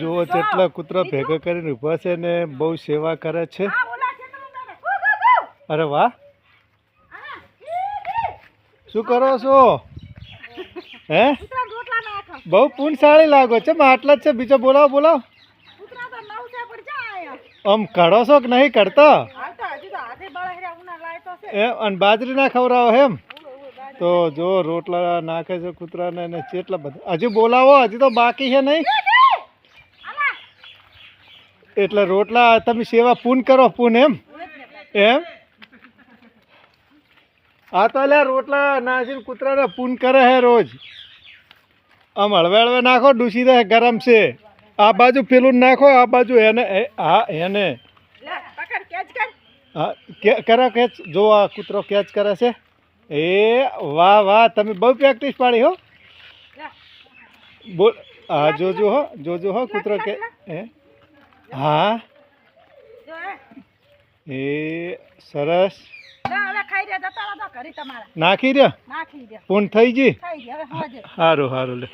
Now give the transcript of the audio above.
જો જેટલા કૂતરા ભેગા કરીને ઊભા છે ને બહુ સેવા કરે છે. અરે વાહ, શું કરો છો? હે બહુ પુણસાળી લાગો છે. આટલા જ છે, બીજો બોલાવો બોલાવો. આમ કાઢો છો કે નહીં કાઢતા? એમ અને બાજરી ના ખવડાવો એમ? તો જો રોટલા નાખે છે કૂતરાને ને કેટલા બધા. હજુ બોલાવો, હજુ તો બાકી છે નહીં. એટલે રોટલા તમે સેવા પૂન કરો, પૂન એમ એમ. હા તો લે રોટલા નાખીને કૂતરાને પૂન કરે હે રોજ. આમ હળવે હળવે નાખો, ડૂસી રહે, ગરમ છે. આ બાજુ પેલું નાખો, આ બાજુ એને. હા એને હા કરે કેચ. જો આ કૂતરો કેચ કરે છે. એ વાહ વાહ, તમે બહુ પ્રેક્ટિસ પાડી હો. બોલ હા, જોજો હો, જોજો હો કૂતરો કે. હા એ સરસ નાખી દે. પૂન થઈ ગઈ. સારું સારું લે.